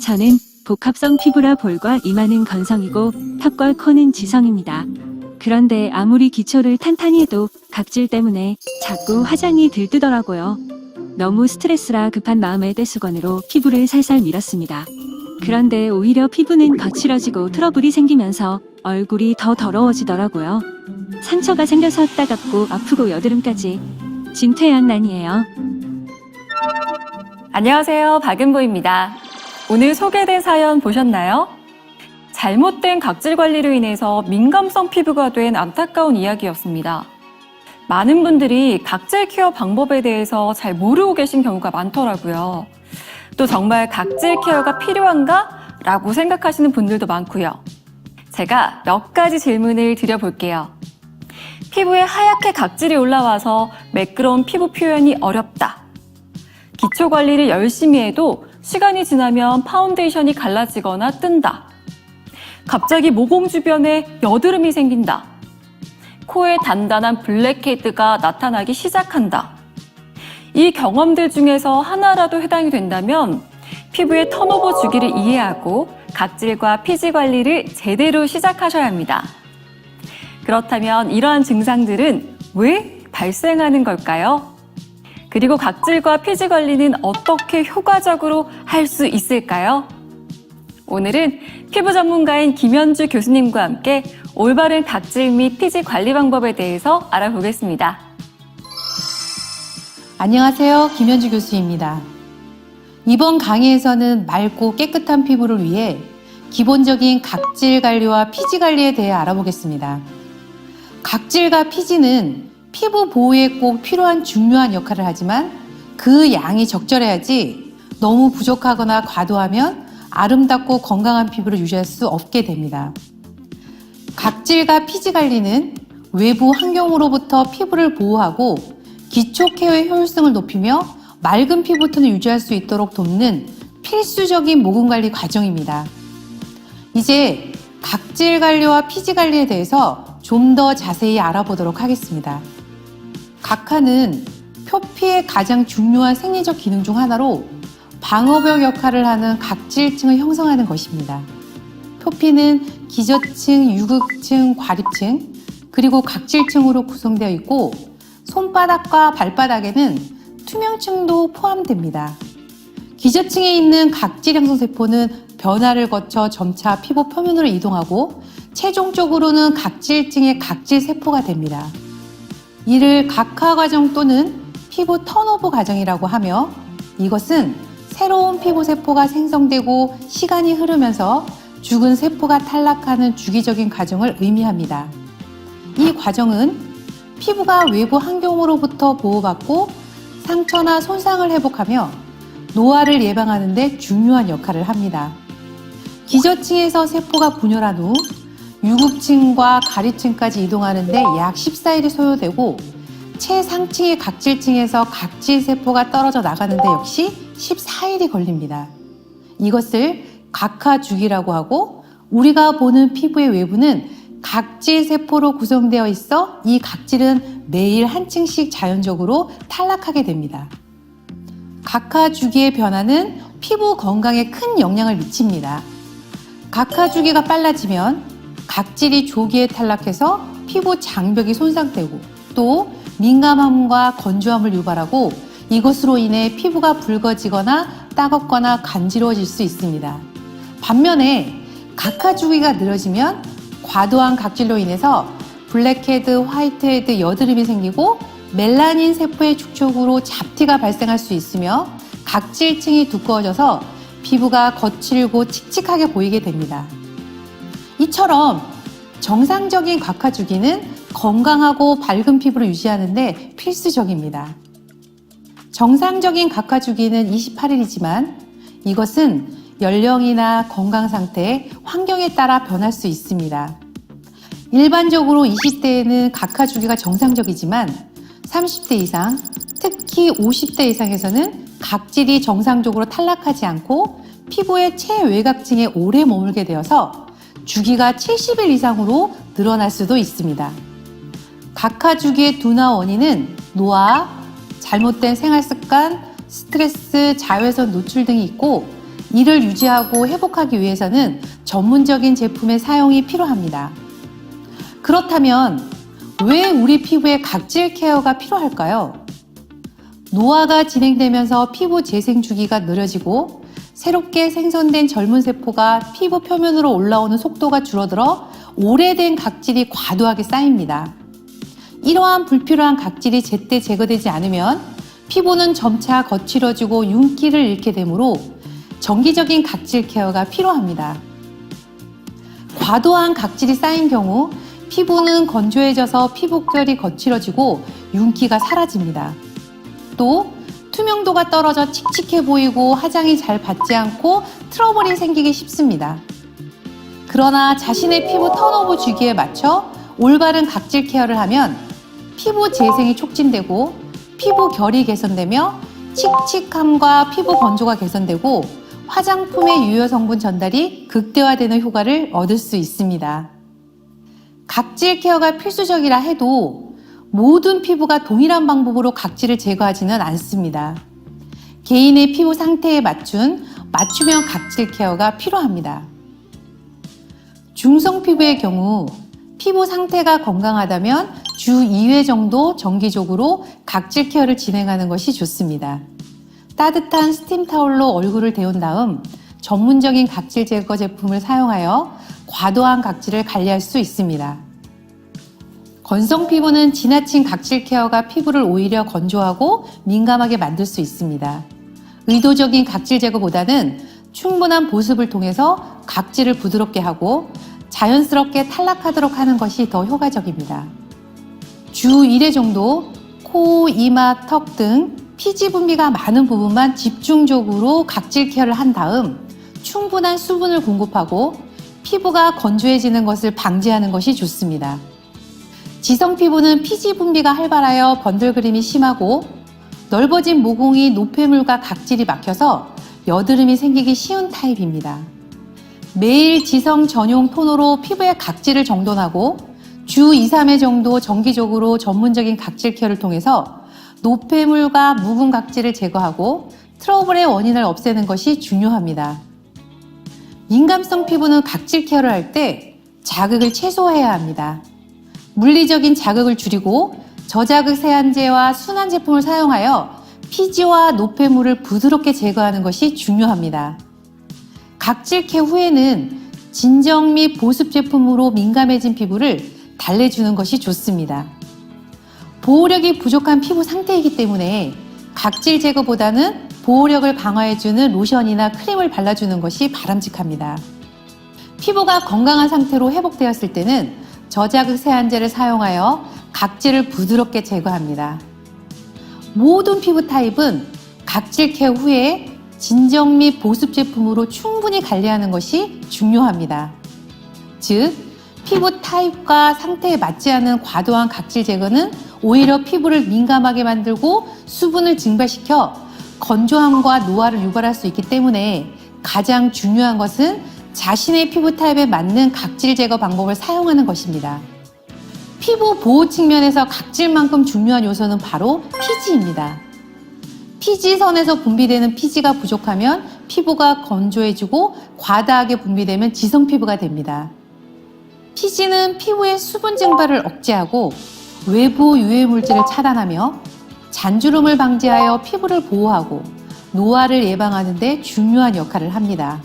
저는 복합성 피부라 볼과 이마는 건성이고 턱과 코는 지성입니다. 그런데 아무리 기초를 탄탄히 해도 각질 때문에 자꾸 화장이 들뜨더라고요. 너무 스트레스라 급한 마음의 떼수건으로 피부를 살살 밀었습니다. 그런데 오히려 피부는 거칠어지고 트러블이 생기면서 얼굴이 더 더러워지더라고요. 상처가 생겨서 따갑고 아프고 여드름까지 진퇴양난이에요. 안녕하세요. 박은보입니다. 오늘 소개된 사연 보셨나요? 잘못된 각질 관리로 인해서 민감성 피부가 된 안타까운 이야기였습니다. 많은 분들이 각질 케어 방법에 대해서 잘 모르고 계신 경우가 많더라고요. 또 정말 각질 케어가 필요한가? 라고 생각하시는 분들도 많고요. 제가 몇 가지 질문을 드려볼게요. 피부에 하얗게 각질이 올라와서 매끄러운 피부 표현이 어렵다. 기초 관리를 열심히 해도 시간이 지나면 파운데이션이 갈라지거나 뜬다. 갑자기 모공 주변에 여드름이 생긴다. 코에 단단한 블랙헤드가 나타나기 시작한다. 이 경험들 중에서 하나라도 해당이 된다면 피부의 턴오버 주기를 이해하고 각질과 피지 관리를 제대로 시작하셔야 합니다. 그렇다면 이러한 증상들은 왜 발생하는 걸까요? 그리고 각질과 피지 관리는 어떻게 효과적으로 할 수 있을까요? 오늘은 피부 전문가인 김현주 교수님과 함께 올바른 각질 및 피지 관리 방법에 대해서 알아보겠습니다. 안녕하세요. 김현주 교수입니다. 이번 강의에서는 맑고 깨끗한 피부를 위해 기본적인 각질 관리와 피지 관리에 대해 알아보겠습니다. 각질과 피지는 피부 보호에 꼭 필요한 중요한 역할을 하지만 그 양이 적절해야지 너무 부족하거나 과도하면 아름답고 건강한 피부를 유지할 수 없게 됩니다. 각질과 피지 관리는 외부 환경으로부터 피부를 보호하고 기초 케어의 효율성을 높이며 맑은 피부톤을 유지할 수 있도록 돕는 필수적인 모공 관리 과정입니다. 이제 각질 관리와 피지 관리에 대해서 좀 더 자세히 알아보도록 하겠습니다. 각하는 표피의 가장 중요한 생리적 기능 중 하나로 방어벽 역할을 하는 각질층을 형성하는 것입니다. 표피는 기저층, 유극층, 과립층, 그리고 각질층으로 구성되어 있고 손바닥과 발바닥에는 투명층도 포함됩니다. 기저층에 있는 각질 형성 세포는 변화를 거쳐 점차 피부 표면으로 이동하고 최종적으로는 각질층의 각질 세포가 됩니다. 이를 각화 과정 또는 피부 턴오버 과정이라고 하며 이것은 새로운 피부 세포가 생성되고 시간이 흐르면서 죽은 세포가 탈락하는 주기적인 과정을 의미합니다. 이 과정은 피부가 외부 환경으로부터 보호받고 상처나 손상을 회복하며 노화를 예방하는 데 중요한 역할을 합니다. 기저층에서 세포가 분열한 후 유극층과 가립층까지 이동하는 데 약 14일이 소요되고 최상층의 각질층에서 각질세포가 떨어져 나가는 데 역시 14일이 걸립니다. 이것을 각화 주기라고 하고 우리가 보는 피부의 외부는 각질세포로 구성되어 있어 이 각질은 매일 한 층씩 자연적으로 탈락하게 됩니다. 각화 주기의 변화는 피부 건강에 큰 영향을 미칩니다. 각화 주기가 빨라지면 각질이 조기에 탈락해서 피부 장벽이 손상되고 또 민감함과 건조함을 유발하고 이것으로 인해 피부가 붉어지거나 따갑거나 간지러워질 수 있습니다. 반면에 각화 주기가 늘어지면 과도한 각질로 인해서 블랙헤드, 화이트헤드, 여드름이 생기고 멜라닌 세포의 축적으로 잡티가 발생할 수 있으며 각질층이 두꺼워져서 피부가 거칠고 칙칙하게 보이게 됩니다. 이처럼 정상적인 각화 주기는 건강하고 밝은 피부를 유지하는 데 필수적입니다. 정상적인 각화 주기는 28일이지만 이것은 연령이나 건강 상태, 환경에 따라 변할 수 있습니다. 일반적으로 20대에는 각화 주기가 정상적이지만 30대 이상, 특히 50대 이상에서는 각질이 정상적으로 탈락하지 않고 피부의 최외곽층에 오래 머물게 되어서 주기가 70일 이상으로 늘어날 수도 있습니다. 각화 주기의 둔화 원인은 노화, 잘못된 생활 습관, 스트레스, 자외선 노출 등이 있고 이를 유지하고 회복하기 위해서는 전문적인 제품의 사용이 필요합니다. 그렇다면 왜 우리 피부에 각질 케어가 필요할까요? 노화가 진행되면서 피부 재생 주기가 느려지고 새롭게 생성된 젊은 세포가 피부 표면으로 올라오는 속도가 줄어들어 오래된 각질이 과도하게 쌓입니다. 이러한 불필요한 각질이 제때 제거되지 않으면 피부는 점차 거칠어지고 윤기를 잃게 되므로 정기적인 각질 케어가 필요합니다. 과도한 각질이 쌓인 경우 피부는 건조해져서 피부결이 거칠어지고 윤기가 사라집니다. 또 투명도가 떨어져 칙칙해 보이고 화장이 잘 받지 않고 트러블이 생기기 쉽습니다. 그러나 자신의 피부 턴오버 주기에 맞춰 올바른 각질 케어를 하면 피부 재생이 촉진되고 피부 결이 개선되며 칙칙함과 피부 건조가 개선되고 화장품의 유효 성분 전달이 극대화되는 효과를 얻을 수 있습니다. 각질 케어가 필수적이라 해도 모든 피부가 동일한 방법으로 각질을 제거하지는 않습니다. 개인의 피부 상태에 맞춘 맞춤형 각질 케어가 필요합니다. 중성 피부의 경우 피부 상태가 건강하다면 주 2회 정도 정기적으로 각질 케어를 진행하는 것이 좋습니다. 따뜻한 스팀 타올로 얼굴을 데운 다음 전문적인 각질 제거 제품을 사용하여 과도한 각질을 관리할 수 있습니다. 건성 피부는 지나친 각질 케어가 피부를 오히려 건조하고 민감하게 만들 수 있습니다. 의도적인 각질 제거보다는 충분한 보습을 통해서 각질을 부드럽게 하고 자연스럽게 탈락하도록 하는 것이 더 효과적입니다. 주 1회 정도 코, 이마, 턱 등 피지 분비가 많은 부분만 집중적으로 각질 케어를 한 다음 충분한 수분을 공급하고 피부가 건조해지는 것을 방지하는 것이 좋습니다. 지성 피부는 피지 분비가 활발하여 번들그림이 심하고 넓어진 모공이 노폐물과 각질이 막혀서 여드름이 생기기 쉬운 타입입니다. 매일 지성 전용 토너로 피부의 각질을 정돈하고 주 2, 3회 정도 정기적으로 전문적인 각질 케어를 통해서 노폐물과 묵은 각질을 제거하고 트러블의 원인을 없애는 것이 중요합니다. 민감성 피부는 각질 케어를 할 때 자극을 최소화해야 합니다. 물리적인 자극을 줄이고 저자극 세안제와 순한 제품을 사용하여 피지와 노폐물을 부드럽게 제거하는 것이 중요합니다. 각질 케어 후에는 진정 및 보습 제품으로 민감해진 피부를 달래주는 것이 좋습니다. 보호력이 부족한 피부 상태이기 때문에 각질 제거보다는 보호력을 강화해주는 로션이나 크림을 발라주는 것이 바람직합니다. 피부가 건강한 상태로 회복되었을 때는 저자극 세안제를 사용하여 각질을 부드럽게 제거합니다. 모든 피부 타입은 각질 케어 후에 진정 및 보습 제품으로 충분히 관리하는 것이 중요합니다. 즉, 피부 타입과 상태에 맞지 않은 과도한 각질 제거는 오히려 피부를 민감하게 만들고 수분을 증발시켜 건조함과 노화를 유발할 수 있기 때문에 가장 중요한 것은 자신의 피부 타입에 맞는 각질 제거 방법을 사용하는 것입니다. 피부 보호 측면에서 각질만큼 중요한 요소는 바로 피지입니다. 피지선에서 분비되는 피지가 부족하면 피부가 건조해지고 과다하게 분비되면 지성 피부가 됩니다. 피지는 피부의 수분 증발을 억제하고 외부 유해 물질을 차단하며 잔주름을 방지하여 피부를 보호하고 노화를 예방하는 데 중요한 역할을 합니다.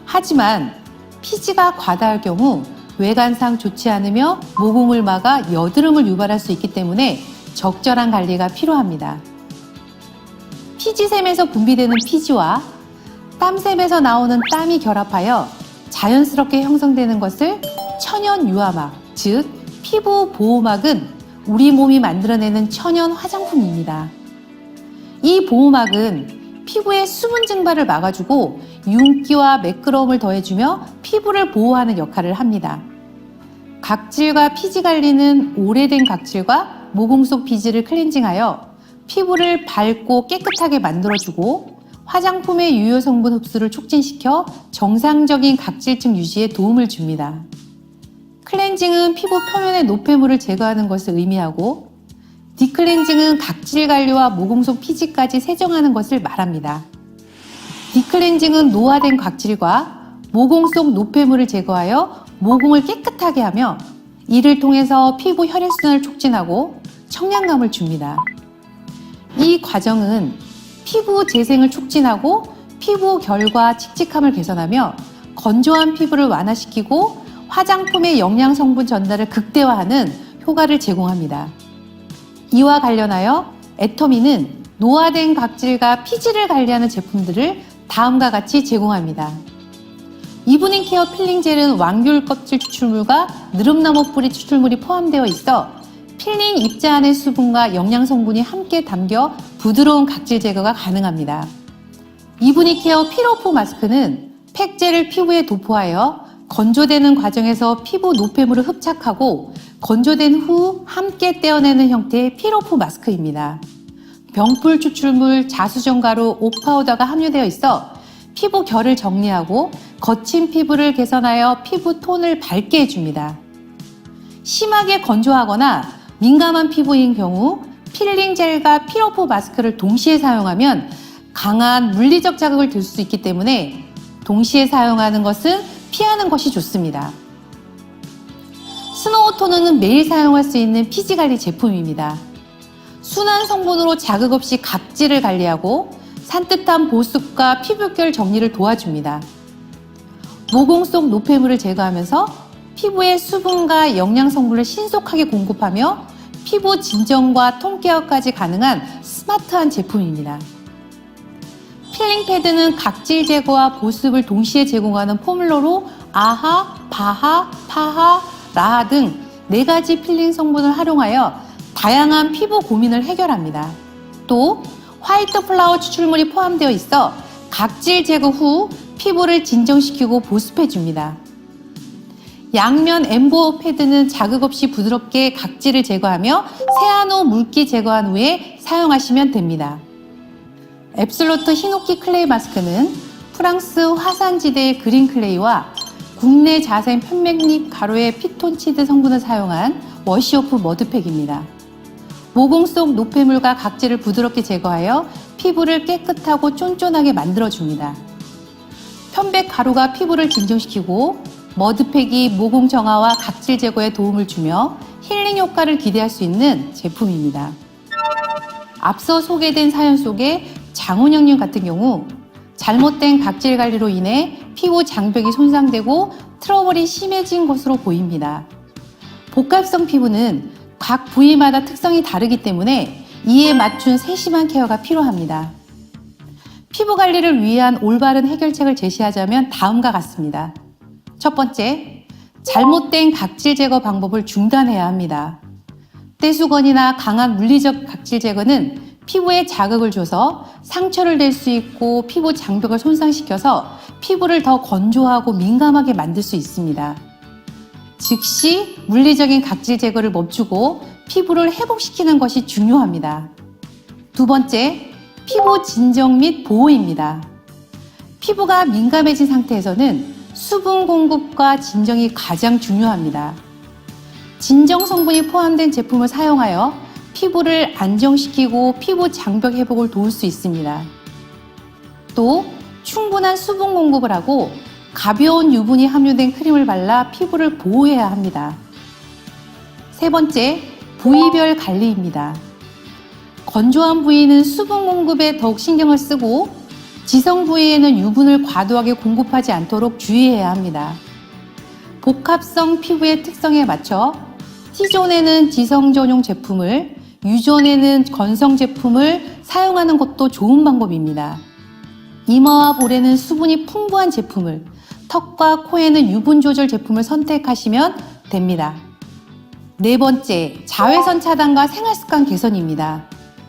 하지만 피지가 과다할 경우 외관상 좋지 않으며 모공을 막아 여드름을 유발할 수 있기 때문에 적절한 관리가 필요합니다. 피지샘에서 분비되는 피지와 땀샘에서 나오는 땀이 결합하여 자연스럽게 형성되는 것을 천연 유화막, 즉 피부 보호막은 우리 몸이 만들어내는 천연 화장품입니다. 이 보호막은 피부의 수분 증발을 막아주고 윤기와 매끄러움을 더해주며 피부를 보호하는 역할을 합니다. 각질과 피지 관리는 오래된 각질과 모공 속 피지를 클렌징하여 피부를 밝고 깨끗하게 만들어주고 화장품의 유효 성분 흡수를 촉진시켜 정상적인 각질층 유지에 도움을 줍니다. 클렌징은 피부 표면의 노폐물을 제거하는 것을 의미하고 딥클렌징은 각질 관리와 모공속 피지까지 세정하는 것을 말합니다. 딥클렌징은 노화된 각질과 모공 속 노폐물을 제거하여 모공을 깨끗하게 하며 이를 통해서 피부 혈액순환을 촉진하고 청량감을 줍니다. 이 과정은 피부 재생을 촉진하고 피부 결과 칙칙함을 개선하며 건조한 피부를 완화시키고 화장품의 영양 성분 전달을 극대화하는 효과를 제공합니다. 이와 관련하여 애터미는 노화된 각질과 피지를 관리하는 제품들을 다음과 같이 제공합니다. 이브닝 케어 필링 젤은 왕귤 껍질 추출물과 느릅나무 뿌리 추출물이 포함되어 있어 필링 입자 안의 수분과 영양 성분이 함께 담겨 부드러운 각질 제거가 가능합니다. 이브닝 케어 필오프 마스크는 팩젤을 피부에 도포하여 건조되는 과정에서 피부 노폐물을 흡착하고 건조된 후 함께 떼어내는 형태의 필오프 마스크입니다. 병풀 추출물, 자수정 가루, 옥파우더가 함유되어 있어 피부 결을 정리하고 거친 피부를 개선하여 피부 톤을 밝게 해줍니다. 심하게 건조하거나 민감한 피부인 경우 필링 젤과 필오프 마스크를 동시에 사용하면 강한 물리적 자극을 줄 수 있기 때문에 동시에 사용하는 것은 피하는 것이 좋습니다. 스노우 토너는 매일 사용할 수 있는 피지 관리 제품입니다. 순한 성분으로 자극 없이 각질을 관리하고 산뜻한 보습과 피부결 정리를 도와줍니다. 모공 속 노폐물을 제거하면서 피부에 수분과 영양 성분을 신속하게 공급하며 피부 진정과 톤 케어까지 가능한 스마트한 제품입니다. 필링 패드는 각질 제거와 보습을 동시에 제공하는 포뮬러로 아하, 바하, 파하, 라하 등 4가지 필링 성분을 활용하여 다양한 피부 고민을 해결합니다. 또 화이트 플라워 추출물이 포함되어 있어 각질 제거 후 피부를 진정시키고 보습해줍니다. 양면 엠보어 패드는 자극 없이 부드럽게 각질을 제거하며 세안 후 물기 제거한 후에 사용하시면 됩니다. 앱솔루트 히노키 클레이 마스크는 프랑스 화산지대의 그린 클레이와 국내 자생 편백잎 가루의 피톤치드 성분을 사용한 워시오프 머드팩입니다. 모공 속 노폐물과 각질을 부드럽게 제거하여 피부를 깨끗하고 쫀쫀하게 만들어줍니다. 편백 가루가 피부를 진정시키고 머드팩이 모공 정화와 각질 제거에 도움을 주며 힐링 효과를 기대할 수 있는 제품입니다. 앞서 소개된 사연 속에 장훈영님 같은 경우 잘못된 각질 관리로 인해 피부 장벽이 손상되고 트러블이 심해진 것으로 보입니다. 복합성 피부는 각 부위마다 특성이 다르기 때문에 이에 맞춘 세심한 케어가 필요합니다. 피부 관리를 위한 올바른 해결책을 제시하자면 다음과 같습니다. 첫 번째, 잘못된 각질 제거 방법을 중단해야 합니다. 떼수건이나 강한 물리적 각질 제거는 피부에 자극을 줘서 상처를 낼 수 있고 피부 장벽을 손상시켜서 피부를 더 건조하고 민감하게 만들 수 있습니다. 즉시 물리적인 각질 제거를 멈추고 피부를 회복시키는 것이 중요합니다. 두 번째, 피부 진정 및 보호입니다. 피부가 민감해진 상태에서는 수분 공급과 진정이 가장 중요합니다. 진정 성분이 포함된 제품을 사용하여 피부를 안정시키고 피부 장벽 회복을 도울 수 있습니다. 또 충분한 수분 공급을 하고 가벼운 유분이 함유된 크림을 발라 피부를 보호해야 합니다. 세 번째, 부위별 관리입니다. 건조한 부위는 수분 공급에 더욱 신경을 쓰고 지성 부위에는 유분을 과도하게 공급하지 않도록 주의해야 합니다. 복합성 피부의 특성에 맞춰 T존에는 지성 전용 제품을, U존에는 건성 제품을 사용하는 것도 좋은 방법입니다. 이마와 볼에는 수분이 풍부한 제품을, 턱과 코에는 유분 조절 제품을 선택하시면 됩니다. 네 번째, 자외선 차단과 생활습관 개선입니다.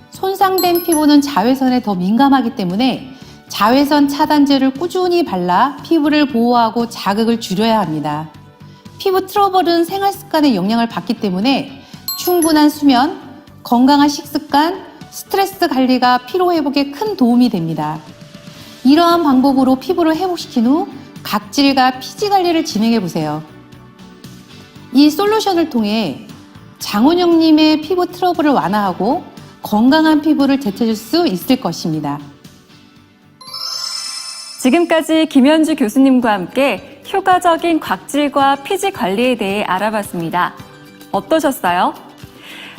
손상된 피부는 자외선에 더 민감하기 때문에 자외선 차단제를 꾸준히 발라 피부를 보호하고 자극을 줄여야 합니다. 피부 트러블은 생활습관에 영향을 받기 때문에 충분한 수면, 건강한 식습관, 스트레스 관리가 피로회복에 큰 도움이 됩니다. 이러한 방법으로 피부를 회복시킨 후 각질과 피지 관리를 진행해 보세요. 이 솔루션을 통해 장원영님의 피부 트러블을 완화하고 건강한 피부를 되찾을 수 있을 것입니다. 지금까지 김현주 교수님과 함께 효과적인 각질과 피지 관리에 대해 알아봤습니다. 어떠셨어요?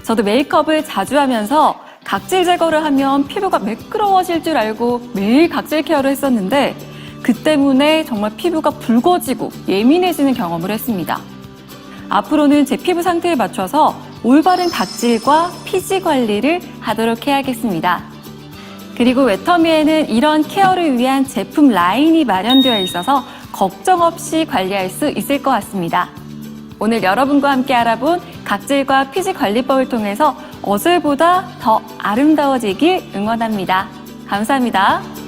저도 메이크업을 자주 하면서 각질 제거를 하면 피부가 매끄러워질 줄 알고 매일 각질 케어를 했었는데 그 때문에 정말 피부가 붉어지고 예민해지는 경험을 했습니다. 앞으로는 제 피부 상태에 맞춰서 올바른 각질과 피지 관리를 하도록 해야겠습니다. 그리고 웨터미에는 이런 케어를 위한 제품 라인이 마련되어 있어서 걱정 없이 관리할 수 있을 것 같습니다. 오늘 여러분과 함께 알아본 각질과 피지 관리법을 통해서 어제보다 더 아름다워지길 응원합니다. 감사합니다.